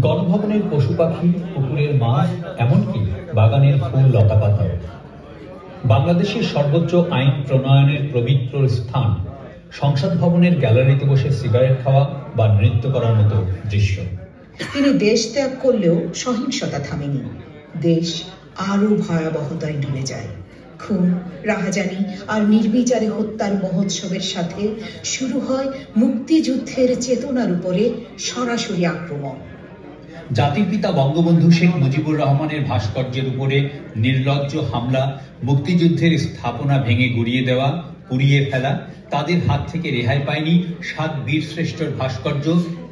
গণভবনের পশু পাখি, পুকুরের মাছ, এমনকি বাগানের ফুল লতাপাতা। বাংলাদেশের সর্বোচ্চ আইন প্রণয়নের পবিত্র স্থান সংসদ ভবনের গ্যালারিতে বসে সিগারেট খাওয়া বা নৃত্য করার মতো দৃশ্য। তিনি দেশ ত্যাগ করলেও সহিংসতা থামেনি। দেশ আরো ভয়াবহতায় ডুবে যায়। খুন, রাহাজানি আর নির্বিচারে হত্যার মহোৎসবের সাথে শুরু হয় মুক্তিযুদ্ধের চেতনার উপরে সরাসরি আক্রমণ। জাতির পিতা বঙ্গবন্ধু শেখ মুজিবুর রহমানের ভাস্কর্যের উপরে নির্লজ্জ হামলা, মুক্তিযুদ্ধের স্থাপনা ভেঙে গুড়িয়ে দেওয়া, পুড়িয়ে ফেলা, তাদের হাত থেকে রেহাই পায়নি ৭ বীর শ্রেষ্ঠর ভাস্কর্য,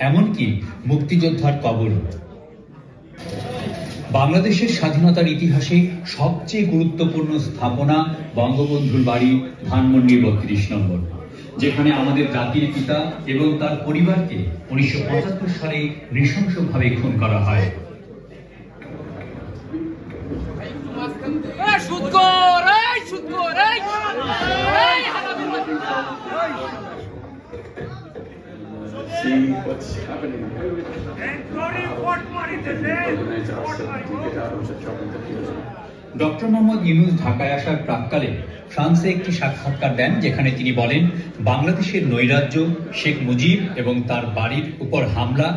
এমনকি মুক্তিযোদ্ধার কবর। বাংলাদেশের স্বাধীনতার ইতিহাসে সবচেয়ে গুরুত্বপূর্ণ স্থাপনা বঙ্গবন্ধুর বাড়ি, ধানমন্ডি ৩২ নম্বর, যেখানে আমাদের জাতির পিতা এবং তার পরিবারকে ১৯৭৫ সালে নৃশংসভাবে খুন করা হয়। See what's happening. Doctor Muhammad Yunus ঢাকায় আসার প্রাক্কালে ফ্রান্সে একটি সাক্ষাৎকার দেন, যেখানে তিনি বলেন, বাংলাদেশের নৈরাজ্য, শেখ মুজিব এবং তার বাড়ির উপর হামলা,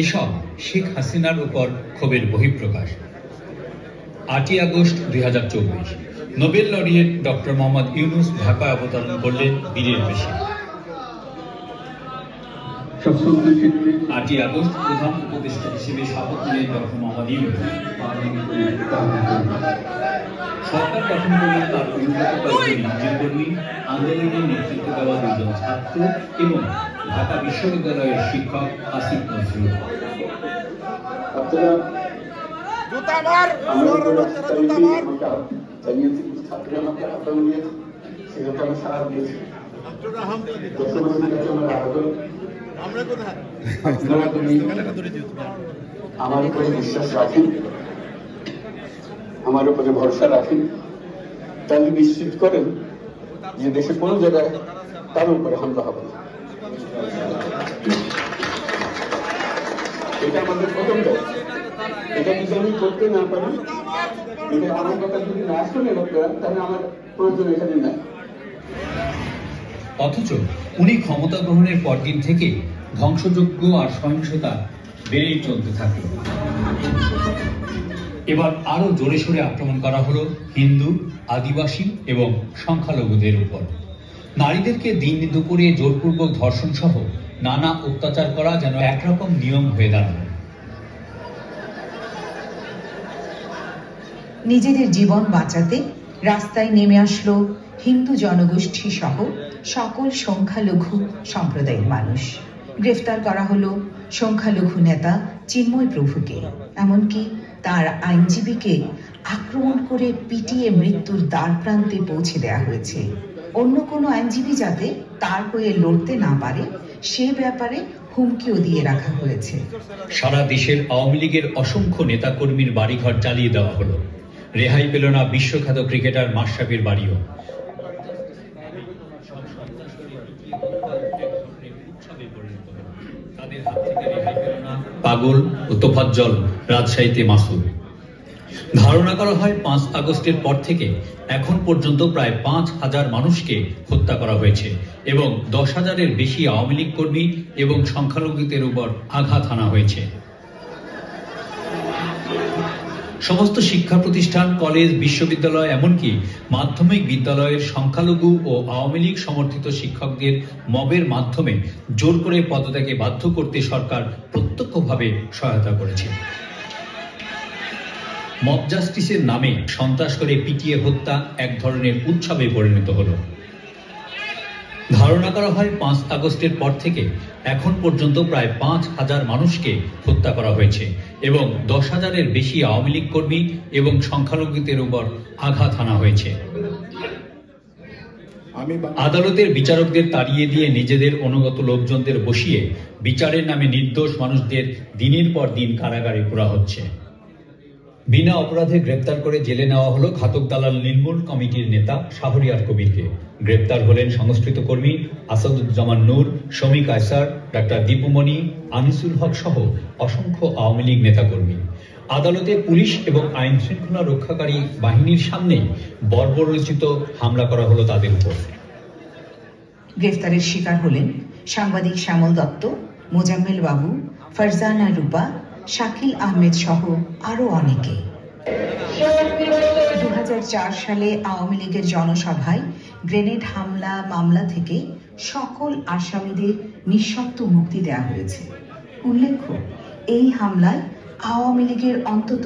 এসব শেখ হাসিনার উপর ক্ষোভের বহিঃপ্রকাশ। ৮ই August ২০২৪ Nobel laureate doctor Muhammad Yunus ঢাকায় অবতরণ করলেন বীরের বেশে। ৮ই আগস্ট প্রধান উপদেষ্টা হিসেবে শপথ নিলেন ডক্টর মোহাম্মদ ইউনূস। সরকার গঠন করলেন তার পরিণত কয়েকজন ইঞ্জিনিয়ারকর্মী, আন্দোলনে নেতৃত্ব দেওয়া ২ জন ছাত্র এবং ঢাকা বিশ্ববিদ্যালয়ের শিক্ষক আসিফ নজরুল। আমার উপরে বিশ্বাস রাখেন, আমার উপরে ভরসা রাখেন, তাহলে নিশ্চিত করেন যে দেশে কোনো জায়গায় তার উপরে হামলা হবে না। এটা আমাদের প্রথম কাজ। এটা যদি আমি করতে না পারি, এটা আমার কথা যদি না শুনে লোকেরা, তাহলে আমার প্রয়োজন এখানে নাই। অথচ উনি ক্ষমতা গ্রহণের পরদিন থেকে ধ্বংসযজ্ঞ আর সহিংসতা বেড়েই চলতে থাকলো। এবার আরো জোরে সোরে আক্রমণ করা হলো হিন্দু, আদিবাসী এবং সংখ্যালঘুদের উপর। নারীদেরকে দিন দুপুরে জোরপূর্বক ধর্ষণ সহ নানা অত্যাচার করা যেন একরকম নিয়ম হয়ে দাঁড়ালো। নিজেদের জীবন বাঁচাতে রাস্তায় নেমে আসলো হিন্দু জনগোষ্ঠী সহ সকল সংখ্যালঘু সম্প্রদায়ের মানুষ। গ্রেফতার করা হলো সংখ্যালঘু নেতা চিন্ময় প্রভুকে, এমনকি তার আইনজীবীকে আক্রমণ করে পিটিয়ে মৃত্যুর দ্বার প্রান্তে পৌঁছে দেওয়া হয়েছে। অন্য কোনো আইনজীবী যাতে তার হয়ে লড়তে না পারে সে ব্যাপারে হুমকিও দিয়ে রাখা হয়েছে। সারা দেশের আওয়ামী লীগের অসংখ্য নেতাকর্মীর বাড়িঘর জ্বালিয়ে দেওয়া হলো। রেহাই পেল না বিশ্বখ্যাত ক্রিকেটার মাশরাফির বাড়িও। পাগল ও তোফাজ্জল রাজশাহীতে মাসুদ। ধারণা করা হয় ৫ আগস্টের পর থেকে এখন পর্যন্ত প্রায় ৫,০০০ মানুষকে হত্যা করা হয়েছে এবং ১০,০০০-এর বেশি আওয়ামী লীগ কর্মী এবং সংখ্যালঘুদের উপর আঘাত হানা হয়েছে। সমস্ত শিক্ষা প্রতিষ্ঠান, কলেজ, বিশ্ববিদ্যালয়, এমনকি মাধ্যমিক বিদ্যালয়ের সংখ্যালঘু ও আওয়ামী লীগ সমর্থিত শিক্ষকদের মবের মাধ্যমে জোর করে পদত্যাগে বাধ্য করতে সরকার প্রত্যক্ষভাবে সহায়তা করেছে। মব জাস্টিসের নামে সন্ত্রাস করে পিটিয়ে হত্যা এক ধরনের উৎসবে পরিণত হলো। ধারণা করা হয় ৫ আগস্টের পর থেকে এখন পর্যন্ত প্রায় ৫,০০০ মানুষকে হত্যা করা হয়েছে এবং ১০,০০০-এর বেশি আওয়ামী লীগ কর্মী এবং সংখ্যালঘুদের উপর আঘাত হানা হয়েছে। আদালতের বিচারকদের তাড়িয়ে দিয়ে নিজেদের অনুগত লোকজনদের বসিয়ে বিচারের নামে নির্দোষ মানুষদের দিনের পর দিন কারাগারে পোড়া হচ্ছে। বিনা অপরাধে গ্রেপ্তার করে জেলে নেওয়া হলো ঘাতক দালাল নির্মূল কমিটির নেতা শাহরিয়ার কবিরকে। গ্রেপ্তার হলেন সংস্কৃত কর্মী আসাদুজ্জামান নূর, শমী কায়সার, ডাক্তার দীপুমণি, আনিসুল হক সহ অসংখ্য আওয়ামী লীগ নেতাকর্মী। আদালতে পুলিশ এবং আইন শৃঙ্খলা রক্ষাকারী বাহিনীর সামনেই বর্বরোচিত হামলা করা হলো তাদের উপর। গ্রেফতারের শিকার হলেন সাংবাদিক শ্যামল দত্ত, মোজাম্মেল বাবু, ফারজানা রূপা, শাকিল আহমেদ সহ আরো অনেকে। 2004 সালে আওয়ামী লীগের জনসভায় গ্রেনেড হামলা মামলা থেকে সকল আসামিদের নিঃশর্ত মুক্তি দেওয়া হয়েছে। উল্লেখ্য, এই হামলায় আওয়ামী লীগের অন্তত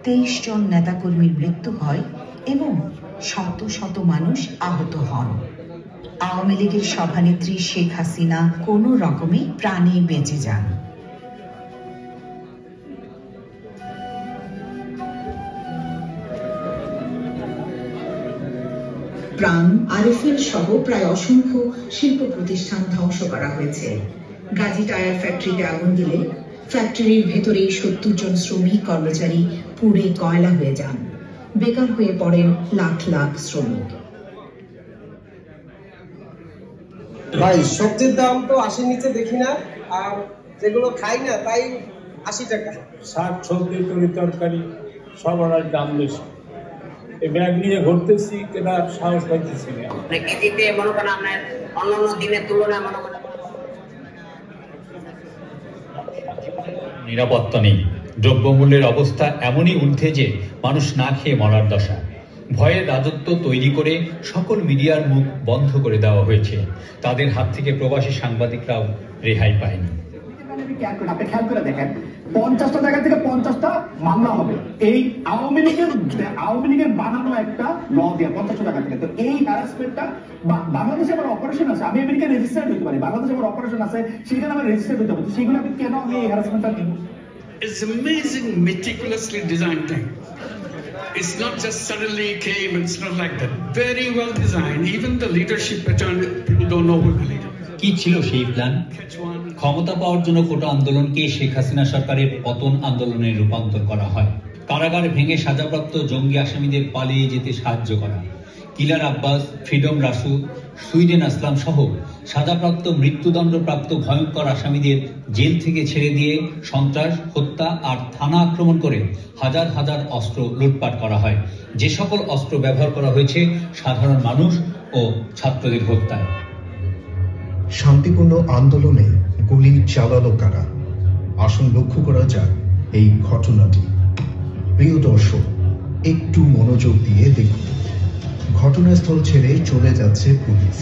23 জন নেতাকর্মীর মৃত্যু হয় এবং শত শত মানুষ আহত হন। আওয়ামী লীগের সভানেত্রী শেখ হাসিনা কোনো রকমে প্রাণে বেঁচে যান। প্রাণ, আরএফএল সহ প্রায় অসংখ্য শিল্প প্রতিষ্ঠান ধ্বংস করা হয়েছে। গাজী টায়ার ফ্যাক্টরিতে আগুন দিলে ফ্যাক্টরির ভেতরেই 70 জন শ্রমিক কর্মচারী পুড়ে কয়লা হয়ে যান। বেকার হয়ে পড়েন লাখ লাখ শ্রমিক। ভাই সবজির দাম তো 80 নিচে দেখি না, আর যেগুলো খাই না তাই 80 টাকা। শাক সবজি তরকারি সবার দাম বেশি। এই ব্যাগ নিয়ে ঘুরতেছি, কেনার সাহস পাইতেছি না। কেজিতে মনে করেন আপনার অন্যান্য দিনের তুলনায় মনে করেন নিরাপত্তা নেই। দ্রব্যমূল্যের অবস্থা এমনই ঊর্ধ্বে যে মানুষ না খেয়ে মরার দশা। ভয়ের রাজত্ব তৈরি করে সকল মিডিয়ার মুখ বন্ধ করে দেওয়া হয়েছে। তাদের হাত থেকে প্রবাসী সাংবাদিকরাও রেহাই পায়নি। আপনি খেয়াল করে দেখেন, 50টা জায়গা থেকে 50টা মামলা হবে এই আওয়ামী লীগের বানানো একটা ল দিয়ে 50টা জায়গা থেকে। তো এই হ্যারাসমেন্টটা বাংলাদেশে আমার অপারেশন আছে, আমি আমেরিকা রেজিস্টার্ড হতে পারি, বাংলাদেশে আমার অপারেশন আছে, সেখানে আমার রেজিস্টার্ড হতে পারি, সেগুলো আমি কেন আমি এই হ্যারাসমেন্টটা নিব? It's amazing, meticulously designed thing. It's not just suddenly came, it's not like that. Very well designed. Even the leadership pattern, people don't know who the leader. কি ছিল সেই প্ল্যান? ক্ষমতা পাওয়ার জন্য কোটা আন্দোলনকে শেখ হাসিনা সরকারের পতন আন্দোলনে রূপান্তর করা হয়। কারাগার ভেঙে সাজাপ্রাপ্ত জঙ্গি আসামিদের পালিয়ে যেতে সাহায্য করা। কিলার আব্বাস, ফ্রিডম রাসু, সুইডেন আসলাম সহ সাজাপ্রাপ্ত মৃত্যুদণ্ডপ্রাপ্ত ভয়ঙ্কর আসামিদের জেল থেকে ছেড়ে দিয়ে সন্ত্রাস, হত্যা আর থানা আক্রমণ করে হাজার হাজার অস্ত্র লুটপাট করা হয়। যে সকল অস্ত্র ব্যবহার করা হয়েছে সাধারণ মানুষ ও ছাত্রদের হত্যায়। শান্তিপূর্ণ আন্দোলনে গুলি চালালো কারা? আসুন লক্ষ্য করা যাক এই ঘটনাটি। প্রিয় দর্শক, একটু মনোযোগ দিয়ে দেখুন। ঘটনাস্থল ছেড়ে চলে যাচ্ছে পুলিশ।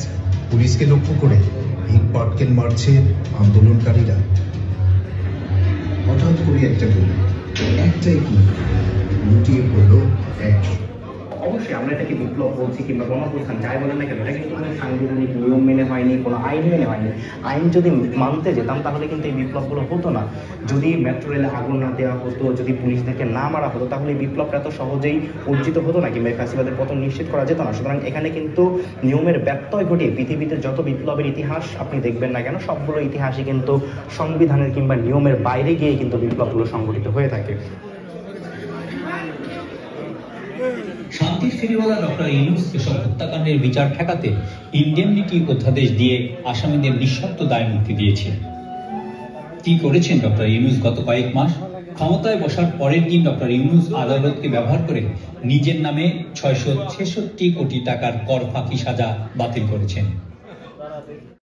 পুলিশকে লক্ষ্য করে ইট পাটকেল মারছে আন্দোলনকারীরা। হঠাৎ করে একটা গুলি, একটাই গুলি, লুটিয়ে পড়ল একজন। অবশ্যই আমরা এটাকে বিপ্লব বলছি কিংবা গণপ্রস্থান যাই বলেন না কেন, এটা কিন্তু কোনো সাংবিধানিক নিয়ম মেনে হয়নি, কোনো আইন মেনে হয়নি। আইন যদি মানতে যেতাম তাহলে কিন্তু এই বিপ্লবগুলো হতো না। যদি মেট্রো রেলে আগুন না দেওয়া হতো, যদি পুলিশদেরকে না মারা হতো, তাহলে এই বিপ্লবটা এত সহজেই অর্জিত হতো না কিংবা ফ্যাসিবাদের পতন নিশ্চিত করা যেত না। সুতরাং এখানে কিন্তু নিয়মের ব্যত্যয় ঘটে পৃথিবীতে যত বিপ্লবের ইতিহাস আপনি দেখবেন না কেন, সবগুলো ইতিহাসই কিন্তু সংবিধানের কিংবা নিয়মের বাইরে গিয়ে কিন্তু বিপ্লবগুলো সংগঠিত হয়ে থাকে। শান্তির ফেরিওয়ালা ডক্টর ইউনূস এসব হত্যাকাণ্ডের বিচার ঠেকাতে ইন্ডেমনিটি অধ্যাদেশ দিয়ে আসামিদের নিঃশর্ত দায় মুক্তি দিয়েছে। কি করেছেন ডক্টর ইউনূস গত কয়েক মাস? ক্ষমতায় বসার পরের দিন ডক্টর ইউনূস আদালতকে ব্যবহার করে নিজের নামে 666 কোটি টাকার কর ফাঁকি সাজা বাতিল করেছেন।